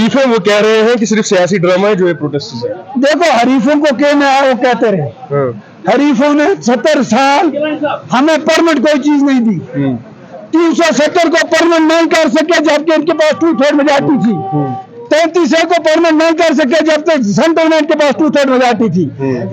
हरीफ हैं वो कह रहे हैं कि सिर्फ सियासी ड्रामा है जो ये प्रोटेस्ट है। देखो, हरीफों को कहना है वो कहते रहे। हरीफों ने 70 साल हमें परमिट कोई चीज नहीं दी। 370 को परमिट नहीं कर सके जबकि इनके पास 2/3 मेजॉरिटी थी। 33 को परमिट नहीं कर सके जब तक सेंट्रल में इनके पास 2/3 मेजॉरिटी थी।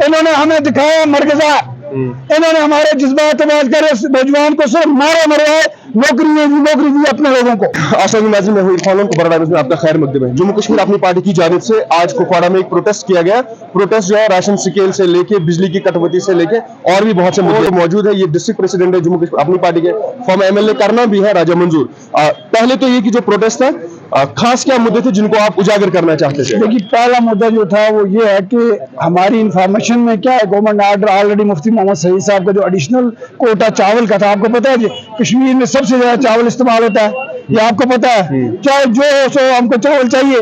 इन्होंने हमें दिखाया मरकज़ा, इन्होंने हमारे जज्बात कर नौजवान को सिर्फ मारा मरवाए, नौकरी दी अपने लोगों को। नाज़रीन, मैं हूं इरफान कुपवाड़ा में आपका खैर मकदम है। जम्मू कश्मीर अपनी पार्टी की जानिब से आज कुपवाड़ा में एक प्रोटेस्ट किया गया। प्रोटेस्ट जो है राशन स्केल से लेके बिजली की कटौती से लेके और भी बहुत से मुद्दे मौजूद है। ये डिस्ट्रिक्ट प्रेसिडेंट है जम्मू कश्मीर अपनी पार्टी के, फॉर्मर एमएलए करना भी है राजा मंजूर। पहले तो ये कि जो प्रोटेस्ट है खास क्या मुद्दे थे जिनको आप उजागर करना चाहते थे? देखिए, पहला मुद्दा जो था वो ये है कि हमारी इंफॉर्मेशन में क्या है, गवर्नमेंट आर्डर ऑलरेडी मुफ्ती मोहम्मद सईद साहब का जो एडिशनल कोटा चावल का था, आपको पता है जी कश्मीर में सबसे ज्यादा चावल इस्तेमाल होता है, ये आपको पता है। चाहे जो हो सो हमको चावल चाहिए,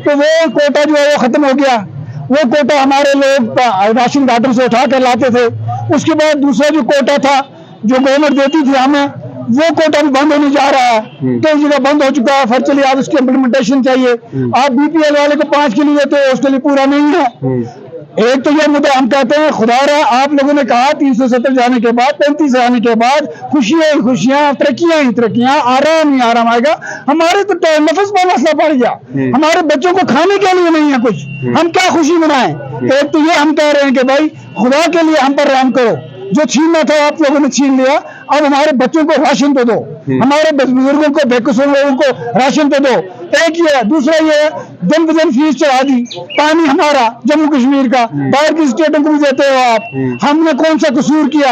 तो वो कोटा जो है वो खत्म हो गया। वो कोटा हमारे लोग राशन कार्टन से उठा कर लाते थे। उसके बाद दूसरा जो कोटा था जो गवर्नमेंट देती थी हमें, वो कोटा भी बंद होने जा रहा है। कई जगह बंद हो चुका है। फिर चलिए आप उसकी इम्प्लीमेंटेशन चाहिए। आप बीपीएल वाले को 5 किलो देते हो, उसके लिए पूरा नहीं है। एक तो ये मुद्दा हम कहते हैं, खुदा रहा आप लोगों ने कहा 370 जाने के बाद 35 जाने के बाद खुशियां ही खुशियां, तरक्कियां ही तरक्कियां, आराम ही आराम आएगा। हमारे तो नफस में मसला पड़ गया, हमारे बच्चों को खाने के लिए नहीं है कुछ, हम क्या खुशी मनाएं। एक तो ये हम कह रहे हैं कि भाई खुदा के लिए हम पर रहम करो, जो छीनना था आप लोगों ने छीन लिया, अब हमारे बच्चों को राशन तो दो, हमारे बुजुर्गों को बेकसूर लोगों को राशन तो दो। एक ये है। दूसरा ये है, दिन ब दिन फीस चढ़ा दी। पानी हमारा जम्मू कश्मीर का बाहर की स्टेटों को भी देते हो आप। हमने कौन सा कसूर किया,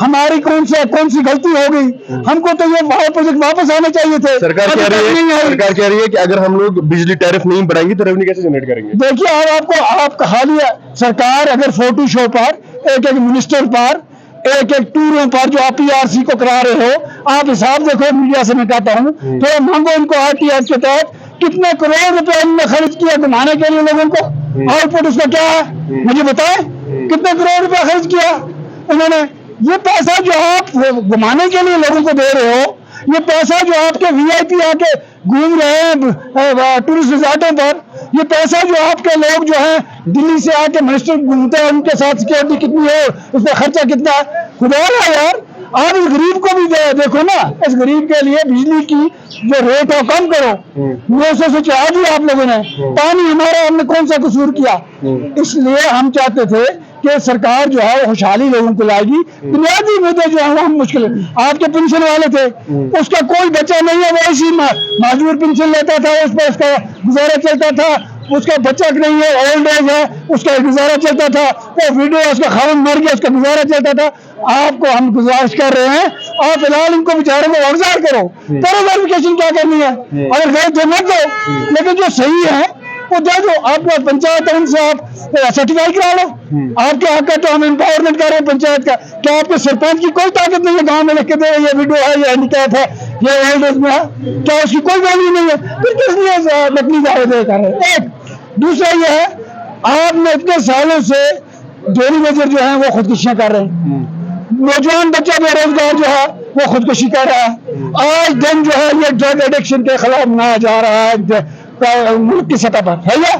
हमारी कौन सी गलती हो गई? हमको तो ये प्रोजेक्ट वापस आने चाहिए थे। सरकार कह रही है कि अगर हम लोग बिजली टैरिफ नहीं बढ़ाएंगे तो रेवेन्यू कैसे जनरेट करेंगे? देखिए, अब आपका हालिया सरकार अगर फोटो शो पर एक मिनिस्टर पर एक टूरों पर जो आप पीआरसी को करा रहे हो, आप हिसाब देखो, मीडिया से मैं कहता हूँ तो मांगो इनको आरटीआर के तहत कितने करोड़ रुपए इन्होंने खर्च किया घुमाने के लिए लोगों को। आउटपुट उसका क्या है मुझे बताएं, कितने करोड़ रुपए खर्च किया इन्होंने? ये पैसा जो आप घुमाने के लिए लोगों को दे रहे हो, ये पैसा जो आपके वीआईपी आके घूम रहे हैं टूरिस्ट रिजॉर्टों पर, ये पैसा जो आपके लोग जो है दिल्ली से आके मिनिस्टर घूमते हैं, उनके साथ सिक्योरिटी कितनी है, उस पर खर्चा कितना है? खुदा यार, आप इस गरीब को भी देखो ना। इस गरीब के लिए बिजली की जो रेट है कम करो, 900 से चढ़ा दिया आप लोगों ने। पानी हमारा, हमने कौन सा कसूर किया? इसलिए हम चाहते थे कि सरकार जो है खुशहाली लोगों को लाएगी। बुनियादी मुद्दे जो है हम मुश्किल, आपके पेंशन वाले थे, उसका कोई बच्चा नहीं है, वो इसी मजदूर पेंशन लेता था, उस पर उसका गुजारा चलता था। उसका बच्चा नहीं है, ओल्ड एज है, उसका गुजारा चलता था। वो वीडियो उसका खावन मर गया, उसका गुजारा चलता था। आपको हम गुजारिश कर रहे हैं, आप फिलहाल इनको बेचारों को अवजार करो, वेरिफिकेशन क्या करनी है, अगर गए तो मत दो, लेकिन जो सही है वो दे दो। आपको पंचायत है, उनसे आप सर्टिफाई करा लो। आपके हक का तो हम एम्पावरमेंट कर रहे हैं पंचायत का। क्या आपके सरपंच की कोई ताकत नहीं है गांव में लिख के दे ये वीडियो है, ये हैंडीकैप है, ये ओल्ड एज में है? क्या उसकी कोई वैल्यू नहीं है? फिर किस लिए नकली दावे कर रहे हैं? एक दूसरा ये है, आपने इतने सालों से डेली वेजर जो है वो खुदकुशियां कर रहे हैं, नौजवान बच्चा बेरोजगार जो है वो खुदकुशी कर रहा है। आज दिन जो है ये ड्रग एडिक्शन के खिलाफ मनाया जा रहा है मुल्क की सतह पर, है या?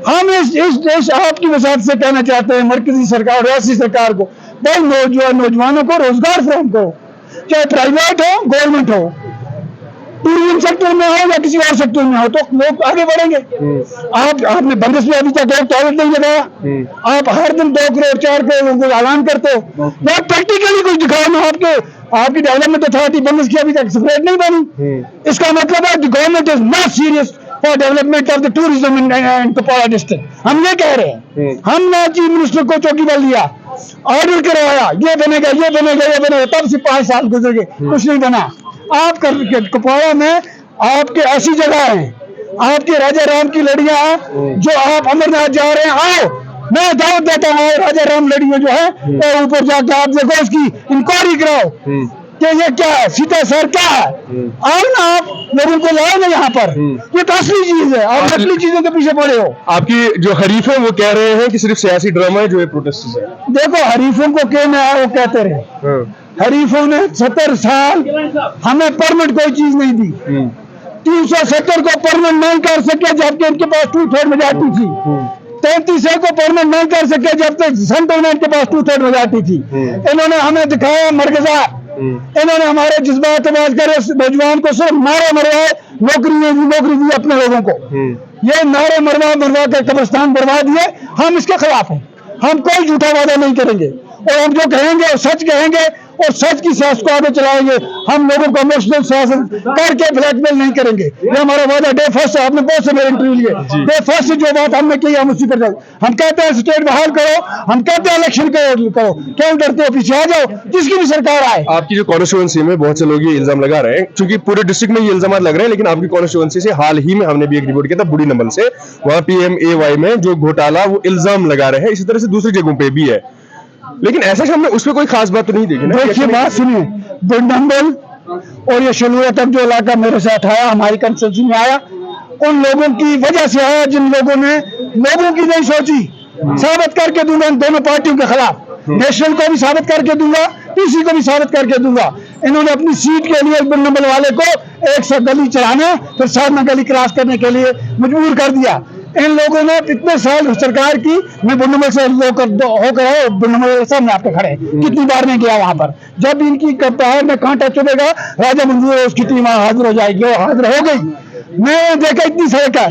हम इस देश आपकी वजाहत से कहना चाहते हैं मरकजी सरकार, रियासती सरकार को, भाई नौजवानों को रोजगार फराहम करो, चाहे प्राइवेट हो गवर्नमेंट हो, टूरिज्म सेक्टर में हो या किसी और सेक्टर में हो, तो लोग आगे बढ़ेंगे। आपने बंदिश में अभी तक एक टॉयलेट नहीं लगाया, आप हर दिन 2 करोड़ 4 करोड़ लोगों को ऐलान करते हो, या प्रैक्टिकली कुछ दिखाओ ना। आपकी डेवलपमेंट अथॉरिटी बंदिश की अभी तक सेपरेट नहीं बनी। इसका मतलब है government is not serious for development of the tourism in Kupwara district. हम ये कह रहे हैं, हमने चीफ मिनिस्टर को चौकी पर लिया, ऑर्डर करवाया, ये बनेगा ये बनेगा ये बनेगा, तब से 5 साल गुजर गए, कुछ नहीं बना। आप कुपवाड़ा में आपके ऐसी जगह है, आपके राजा राम की लड़ियां हैं, जो आप अमरनाथ जा रहे हैं, आओ मैं दावत देता हूँ, राजा राम लड़ियां जो है ऊपर जाके आप देखो, उसकी इंक्वायरी कराओ कि ये क्या है, सीता सर क्या है। आओ ना, आप लोगों को लाओ ना यहाँ पर, ये तो असली चीज है, आप असली चीजों के पीछे पड़े हो। आपकी जो हरीफ है वो कह रहे हैं कि सिर्फ सियासी ड्रामा है जो ये प्रोटेस्ट है। देखो, हरीफों को कहना है वो कहते रहे। हरीफों ने 70 साल हमें परमिट कोई चीज नहीं दी। 370 को परमानेंट नहीं कर सके जबकि इनके पास 2/3 मेजॉरिटी थी। 33 को परमानेंट नहीं कर सके जब तक सेंट्रल में इनके पास 2/3 मेजॉरिटी थी। इन्होंने हमें दिखाया मरकजा, इन्होंने हमारे जज्बात बात करे नौजवान को सिर्फ नारे मरवाए, नौकरी दी अपने लोगों को। ये नारे मरवा के कब्रिस्तान बर्बाद दिए। हम इसके खिलाफ हैं। हम कोई झूठा वादा नहीं करेंगे और हम जो कहेंगे और सच कहेंगे और सच की सियासत को आगे चलाएंगे। हम लोगों को इमोशनल सियासत करके ब्लैकमेल नहीं करेंगे। ये हमारा वादा डे फर्स्ट है। आपने बहुत से मेरे इंटरव्यू लिए, डे फर्स्ट से जो बात हमने की हम उसी पर जाओ। हम कहते हैं स्टेट बहाल करो, हम कहते हैं इलेक्शन करो, क्यों डरते हो? पीछे आ जाओ, जिसकी भी सरकार आए। आपकी जो कॉन्स्टिट्यूएंसी में बहुत से लोग ये इल्जाम लगा रहे हैं, क्योंकि पूरे डिस्ट्रिक्ट में ये इल्जाम लग रहे हैं, लेकिन आपकी कॉन्स्टिट्यूएंसी से हाल ही में हमने भी एक रिपोर्ट किया था बुढ़ी नंबल से, वहां PMAY में जो घोटाला वो इल्जाम लगा रहे हैं, इसी तरह से दूसरी जगहों पे भी है। लेकिन ऐसा कि हमने उसमें कोई खास बात तो नहीं देखी ना। देखिए बात सुनिए, बुढ़नंबल और ये शलूरा तक जो इलाका मेरे साथ आया, हमारी कंस्टिट्यूंसी में आया, उन लोगों की वजह से आया जिन लोगों ने लोगों की नहीं सोची। साबित करके दूंगा इन दोनों पार्टियों के खिलाफ, नेशनल को भी साबित करके दूंगा, पीसी को भी साबित करके दूंगा। इन्होंने अपनी सीट के लिए बुढ़नंबल वाले को 100 गली चढ़ाने फिर 7 में गली क्रॉस करने के लिए मजबूर कर दिया। इन लोगों ने इतने साल सरकार की, मैं बुढ़नंबल से होकर बुढ़नंबल सामने आपके खड़े, कितनी बार नहीं गया वहां पर। जब इनकी पैर में कांटा चुभेगा, राजा मंजूर है उसकी टीम हाजिर हो जाएगी, वो हाजिर हो गई। मैं देखा इतनी सड़क है,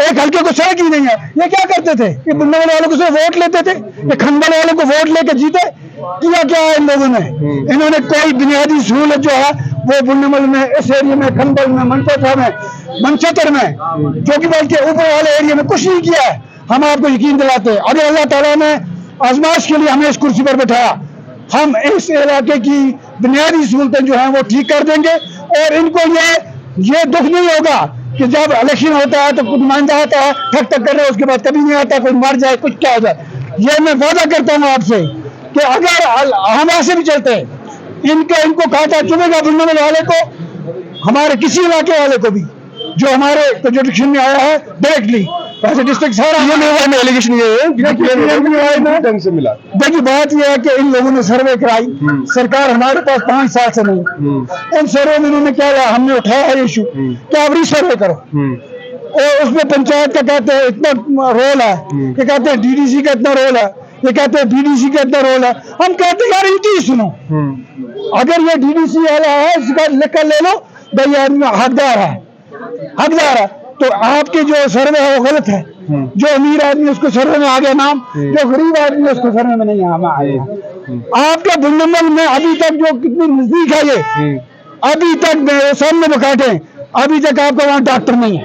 एक हल्के को सड़क ही नहीं है। ये क्या करते थे? ये बुढ़नंबल वालों को सिर्फ वोट लेते थे, ये खंडल वालों को वोट लेके जीते। किया क्या है इन लोगों ने? इन्होंने कोई बुनियादी सहूलत जो है वो बुढ़नंबल में, इस एरिया में, खंडल में, मनचतर में, जो कि बल्कि ऊपर वाले एरिया में कुछ नहीं किया है। हम आपको यकीन दिलाते हैं, अगर अल्लाह ताला ने आजमाइश के लिए हमें इस कुर्सी पर बैठाया, हम इस इलाके की बुनियादी सहूलतें जो हैं वो ठीक कर देंगे। और इनको ये दुख नहीं होगा कि जब इलेक्शन होता है तो कुछ नुमाइंदा आता है, ठक कर रहे, उसके बाद कभी नहीं आता, कोई मर जाए, कुछ क्या हो जाए। ये मैं वादा करता हूँ आपसे कि अगर हम ऐसे भी चलते हैं, इनको कांटा चुभेगा बुढ़नंबल वाले को, हमारे किसी इलाके वाले को भी जो हमारे जुडिक्शन में आया है डायरेक्टली, वैसे डिस्ट्रिक्ट सारा एलिगेशन ये है ढंग से मिला। देखिए बात यह है कि इन लोगों ने सर्वे कराई, सरकार हमारे पास 5 साल से नहीं। इन सर्वे में इन्होंने क्या लिया, हमने उठाया है इशू कि आप रीसर्वे करो, और उसमें पंचायत का कहते हैं इतना रोल है, ये कहते हैं DDC का इतना रोल है, ये कहते हैं BDC का इतना रोल है। हम कहते हैं यार इनकी सुनो, अगर ये DDC वाला है इसका लिख कर ले लो, भाई आदमी हकदार है, तो आपके जो सर्वे है वो गलत है। जो अमीर आदमी उसको सर्वे में आ गया नाम, जो गरीब आदमी उसको सर्वे में नहीं आ गया। आपके बुढ़नंबल में अभी तक जो कितनी नजदीक है ये, अभी तक सामने बकाटे, अभी तक आपका वहाँ डॉक्टर नहीं है।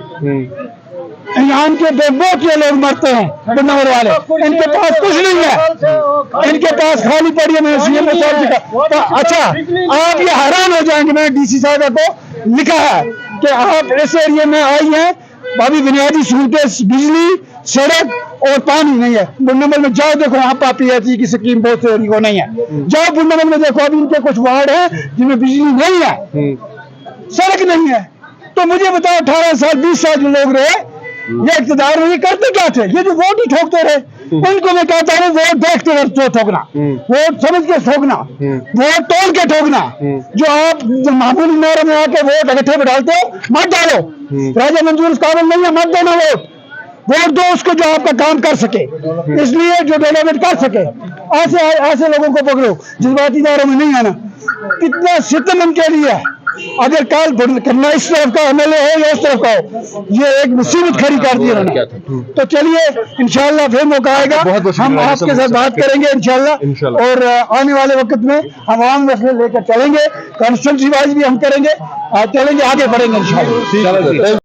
यहाँ के बहुत ये लोग मरते हैं बुढ़नंबल वाले, इनके पास कुछ नहीं है, इनके पास खाली पड़ी है। मैंने CM साहब का अच्छा, आप ये हैरान हो जाएंगे, मैंने DC साहब को लिखा है कि आप इस एरिया में आई हैं, अभी बुनियादी सहूलतें बिजली, सड़क और पानी नहीं है। बुढ़नंबल में जाओ देखो, वहाँ पर PHE की स्कीम बहुत से एरिया को नहीं है। जाओ बुढ़नंबल में देखो, अभी इनके कुछ वार्ड है जिनमें बिजली नहीं है, सड़क नहीं है। तो मुझे बताओ 18 साल 20 साल जो लोग रहे ये इक़्तिदार में, ये करते क्या थे? ये जो वोट ही ठोकते रहे। उनको मैं कहता हूँ वोट देखते हुए ठोकना, वोट समझ के ठोकना, वोट तोड़ के ठोकना। जो आप मामूली नारे में आके वोट इकट्ठे में डालते हो, मत डालो। राजा मंजूर उस काबिल नहीं है, मत देना वोट दो उसको जो आपका काम कर सके, इसलिए जो डेवलपमेंट कर सके। ऐसे लोगों को पकड़ो जज्बाती दायरों में नहीं आना। कितना सितम इनके लिए है। अगर कल करना इस तरफ का MLA है या उस तरफ का हो, ये एक मुसीबत खड़ी कर दी उन्होंने। तो चलिए इंशाल्लाह फिर मौका आएगा, हम आपके साथ बात करेंगे इंशाल्लाह। और आने वाले वक्त में हम आम मसले लेकर चलेंगे, कॉन्स्टिट्यूंसी वाइज भी हम करेंगे, चलेंगे, आगे बढ़ेंगे इंशाल्लाह।